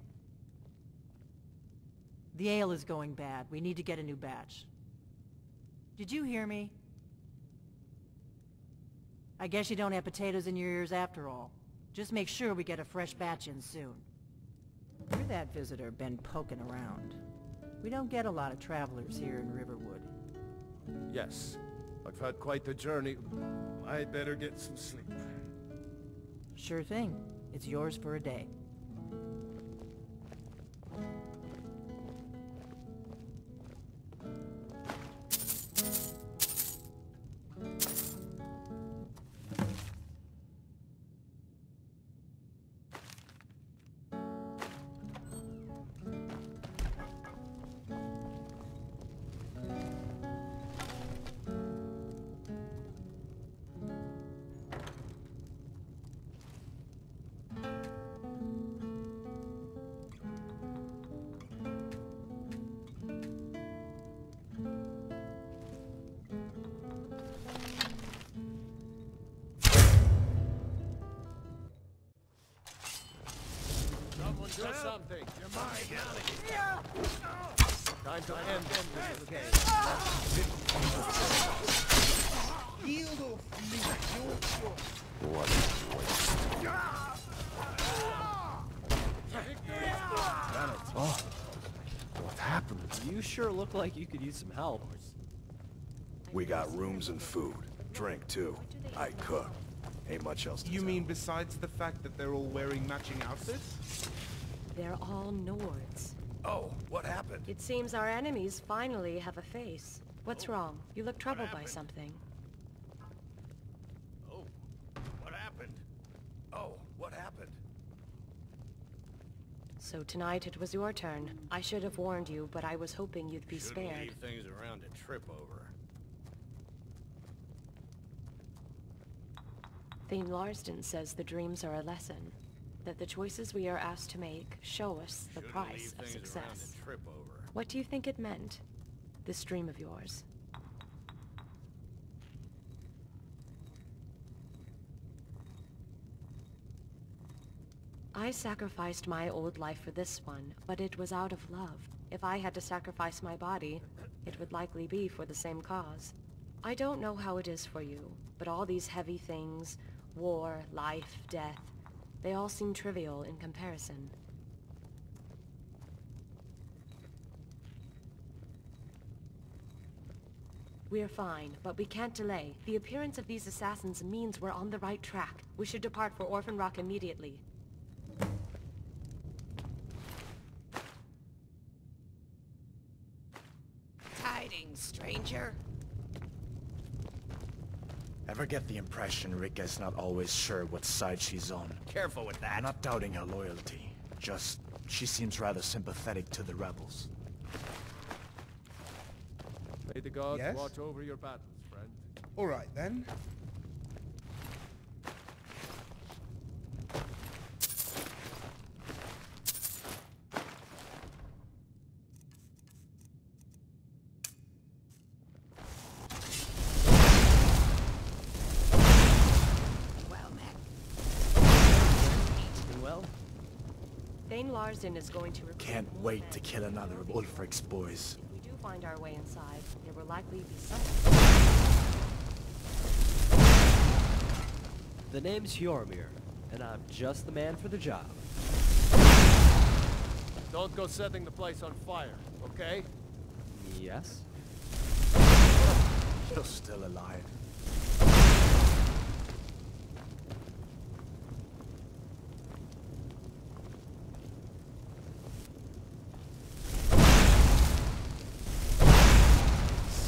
[SPEAKER 5] The ale is going bad. We need to get a new batch. Did you hear me? I guess you don't have potatoes in your ears after all. Just make sure we get a fresh batch in soon. You're that visitor been poking around. We don't get a lot of travelers here in Riverwood.
[SPEAKER 3] Yes. I've had quite the journey. I'd better get some sleep.
[SPEAKER 5] Sure thing. It's yours for a day.
[SPEAKER 3] Do something. You're mine. Time to end this. Okay.
[SPEAKER 19] Yield or flee.
[SPEAKER 3] What
[SPEAKER 15] Oh, what happened?
[SPEAKER 20] You sure look like you could use some help.
[SPEAKER 15] We got rooms and food. Drink, too. I cook. Ain't much else to
[SPEAKER 19] You
[SPEAKER 15] tell.
[SPEAKER 19] mean besides the fact that they're all wearing matching outfits?
[SPEAKER 12] They're all Nords.
[SPEAKER 15] Oh, what happened?
[SPEAKER 12] It seems our enemies finally have a face. What's wrong? You look troubled by something.
[SPEAKER 15] Oh, what happened? Oh, what happened?
[SPEAKER 12] So tonight it was your turn. I should have warned you, but I was hoping you'd be spared.
[SPEAKER 13] Leave things around to trip over.
[SPEAKER 12] Thane Larsden says the dreams are a lesson. That the choices we are asked to make show us the price of success.
[SPEAKER 13] Trip over.
[SPEAKER 12] What do you think it meant? This dream of yours. I sacrificed my old life for this one, but it was out of love. If I had to sacrifice my body, it would likely be for the same cause. I don't know how it is for you, but all these heavy things, war, life, death, they all seem trivial in comparison. We're fine, but we can't delay. The appearance of these assassins means we're on the right track. We should depart for Orphan Rock immediately.
[SPEAKER 21] Tidings, stranger.
[SPEAKER 22] Ever get the impression Rika's not always sure what side she's on?
[SPEAKER 20] Careful with that.
[SPEAKER 22] I'm not doubting her loyalty. Just, she seems rather sympathetic to the rebels.
[SPEAKER 3] May the gods
[SPEAKER 19] Yes?
[SPEAKER 3] watch over your battles, friend.
[SPEAKER 19] Alright then.
[SPEAKER 12] Thane Larsen is going to recruit
[SPEAKER 22] Can't
[SPEAKER 12] more
[SPEAKER 22] wait
[SPEAKER 12] men
[SPEAKER 22] to kill another of Ulfric's boys.
[SPEAKER 12] If we do find our way inside, there will likely be some.
[SPEAKER 20] The name's Hjormir, and I'm just the man for the job.
[SPEAKER 3] Don't go setting the place on fire, okay?
[SPEAKER 20] Yes?
[SPEAKER 22] You're still alive.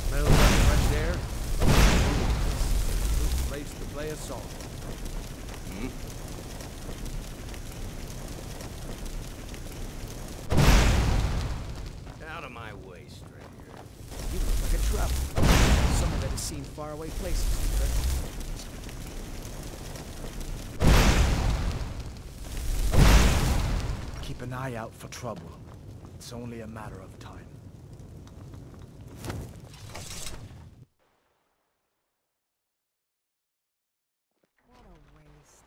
[SPEAKER 3] Smell that fresh air? Good place to play a song.
[SPEAKER 14] Out of my way, stranger. You look like a traveler. Someone that has seen faraway places.
[SPEAKER 22] Keep an eye out for trouble. It's only a matter of time.
[SPEAKER 12] What a waste.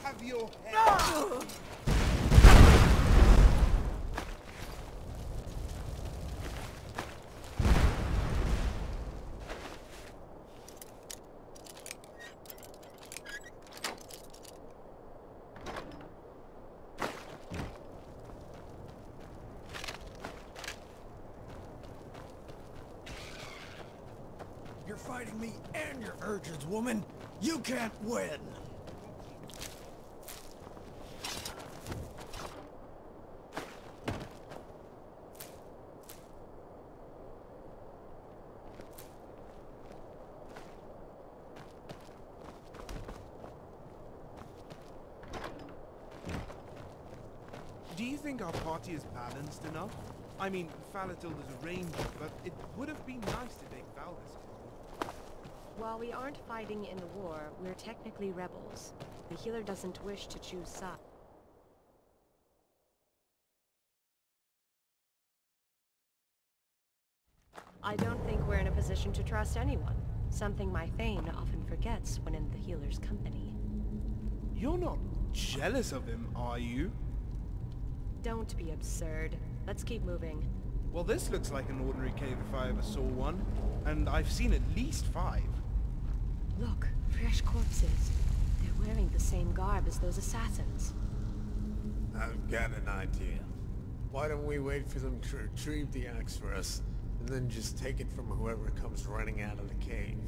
[SPEAKER 19] Have your head.
[SPEAKER 14] You're fighting me and your urges, woman. You can't win.
[SPEAKER 19] Do you think our party is balanced enough? I mean, Falatilda's a ranger, but it would have been nice to take Val this time.
[SPEAKER 12] While we aren't fighting in the war, we're technically rebels. The healer doesn't wish to choose sides. I don't think we're in a position to trust anyone. Something my Thane often forgets when in the healer's company.
[SPEAKER 19] You're not jealous of him, are you?
[SPEAKER 12] Don't be absurd. Let's keep moving.
[SPEAKER 19] Well, this looks like an ordinary cave if I ever saw one. And I've seen at least 5.
[SPEAKER 12] Look, fresh corpses. They're wearing the same garb as those assassins.
[SPEAKER 6] I've got an idea. Why don't we wait for them to retrieve the axe for us, and then just take it from whoever comes running out of the cave?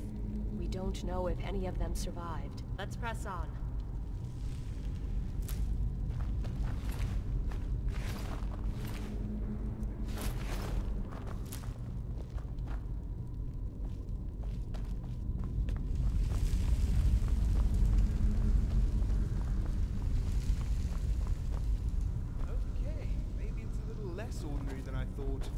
[SPEAKER 12] We don't know if any of them survived. Let's press on.
[SPEAKER 19] Okay, maybe it's a little less ordinary than I thought.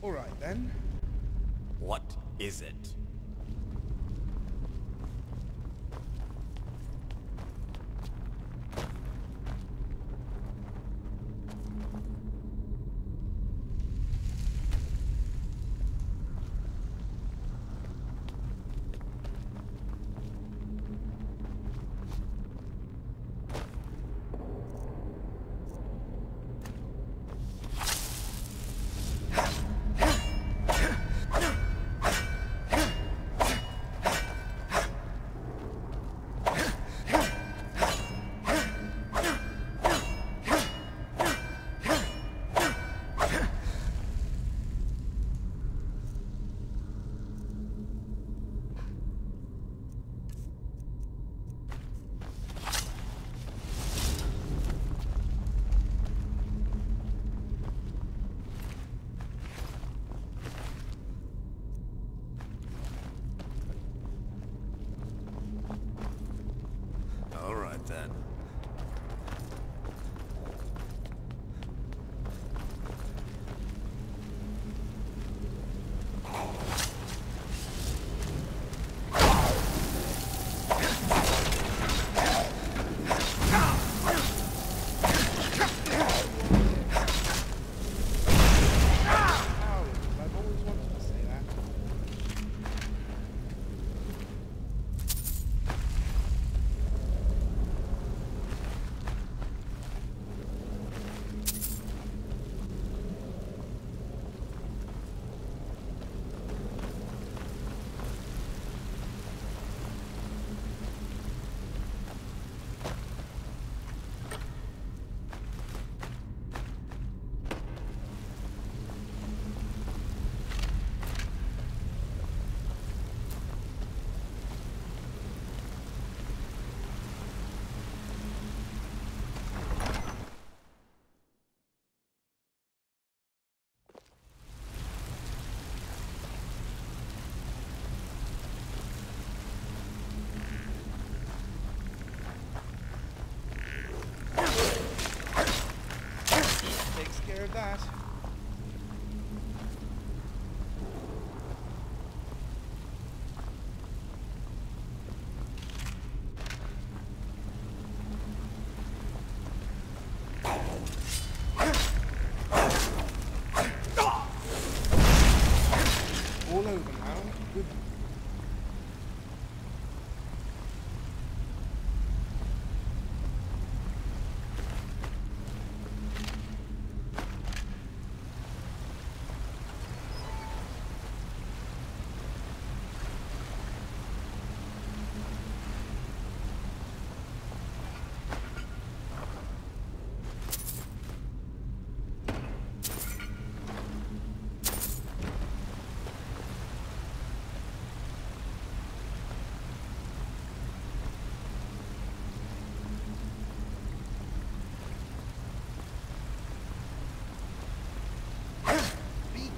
[SPEAKER 19] Alright then.
[SPEAKER 6] What is it? Then.
[SPEAKER 19] Takes care of that. All over now. Good.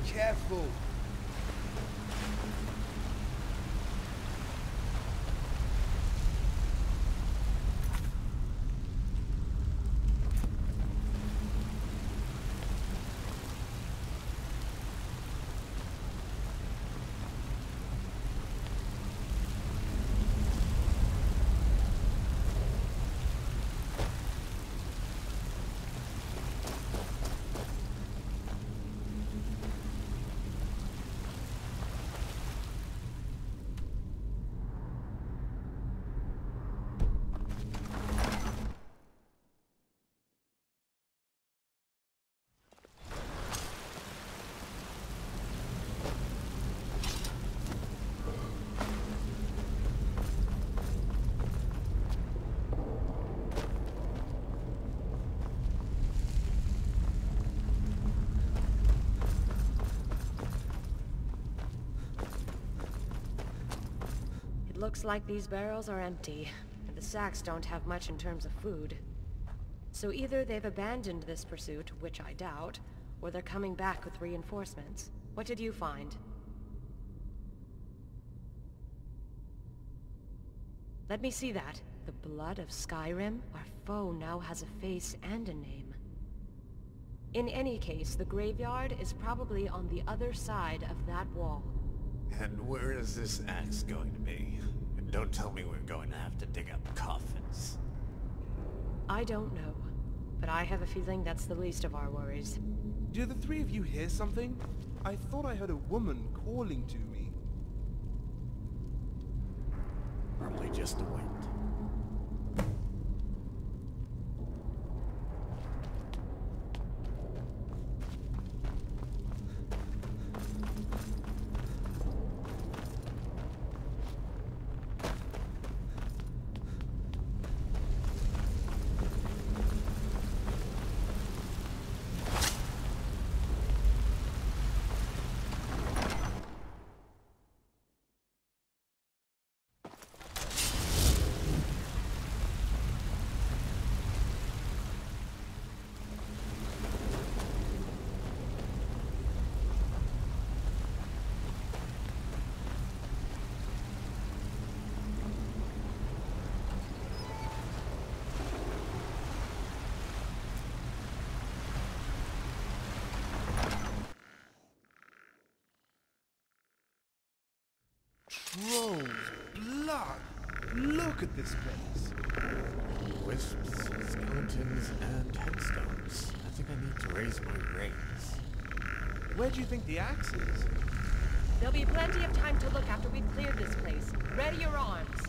[SPEAKER 19] Careful.
[SPEAKER 12] Looks like these barrels are empty, and the sacks don't have much in terms of food. So either they've abandoned this pursuit, which I doubt, or they're coming back with reinforcements. What did you find? Let me see that. The blood of Skyrim? Our foe now has a face and a name. In any case, the graveyard is probably on the other side of that wall.
[SPEAKER 6] And where is this axe going to be? And don't tell me we're going to have to dig up coffins.
[SPEAKER 12] I don't know, but I have a feeling that's the least of our worries.
[SPEAKER 19] Do the three of you hear something? I thought I heard a woman calling to me.
[SPEAKER 6] Probably just the wind.
[SPEAKER 19] Trolls, blood! Look at this place!
[SPEAKER 6] Wisps, skeletons, and headstones. I think I need to raise my reins.
[SPEAKER 19] Where do you think the axe is?
[SPEAKER 12] There'll be plenty of time to look after we've cleared this place. Ready your arms.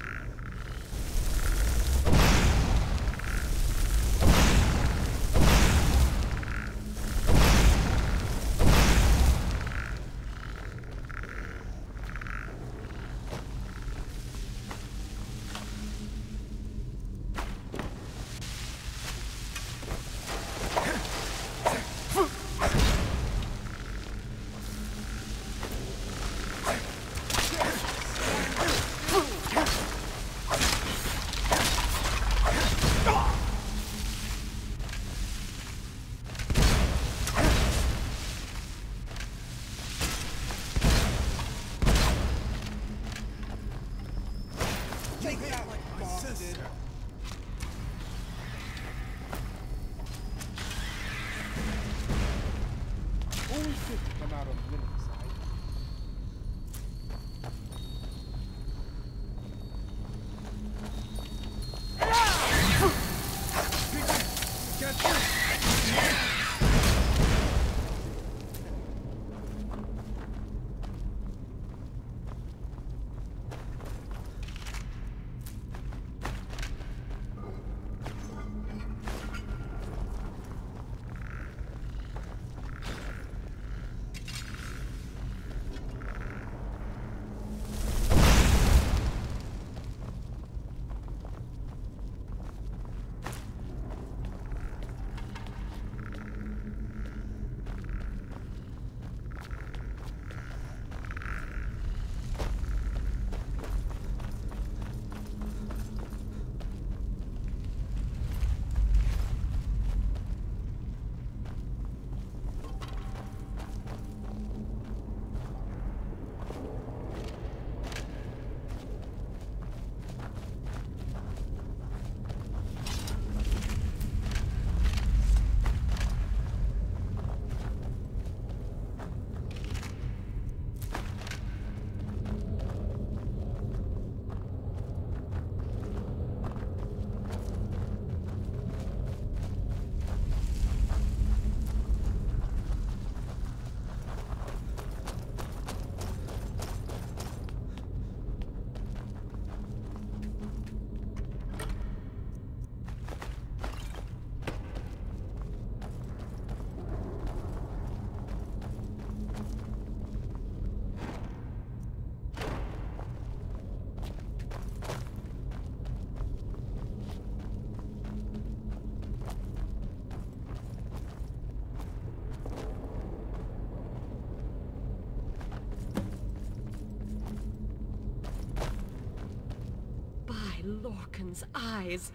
[SPEAKER 12] Lorcan's eyes!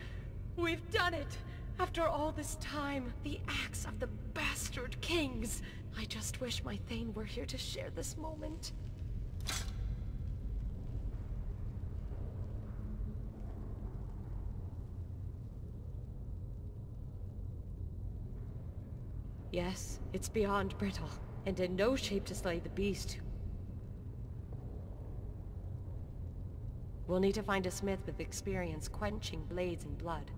[SPEAKER 12] We've done it! After all this time, the axe of the bastard kings! I just wish my Thane were here to share this moment. Yes, it's beyond brittle, and in no shape to slay the beast. We'll need to find a smith with experience quenching blades in blood.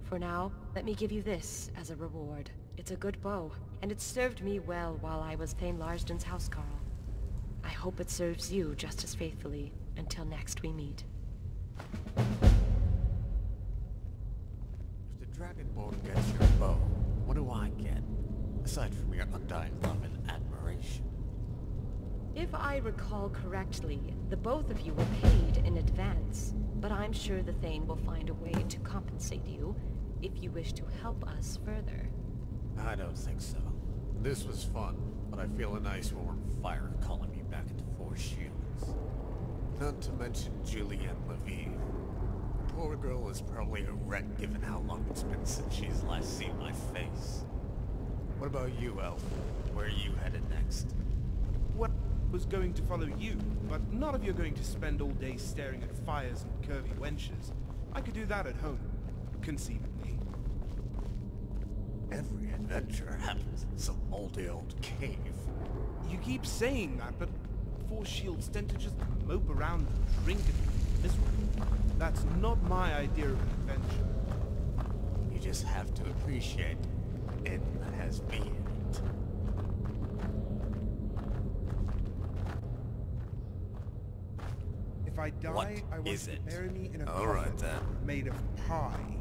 [SPEAKER 12] For now, let me give you this as a reward. It's a good bow, and it served me well while I was Thane Larsden's housecarl. I hope it serves you just as faithfully until next we meet.
[SPEAKER 6] If the Dragonborn gets your bow, what do I get? Aside from your undying love and admiration.
[SPEAKER 12] If I recall correctly, the both of you were paid in advance, but I'm sure the Thane will find a way to compensate you if you wish to help us further.
[SPEAKER 6] I don't think so. This was fun, but I feel a nice warm fire calling me back into Four Shields. Not to mention Julienne Levine. The poor girl is probably a wreck given how long it's been since she's last seen my face. What about you, Elf? Where are you headed next?
[SPEAKER 19] What was going to follow you, but none of you are going to spend all day staring at fires and curvy wenches. I could do that at home, conceivably.
[SPEAKER 6] Every adventure happens in some moldy old cave.
[SPEAKER 19] You keep saying that, but Four Shields tend to just mope around and drink and be miserable. That's not my idea of an adventure.
[SPEAKER 6] You just have to appreciate it has me in it.
[SPEAKER 19] If I die, I want you to bury me in a coffin made of pie.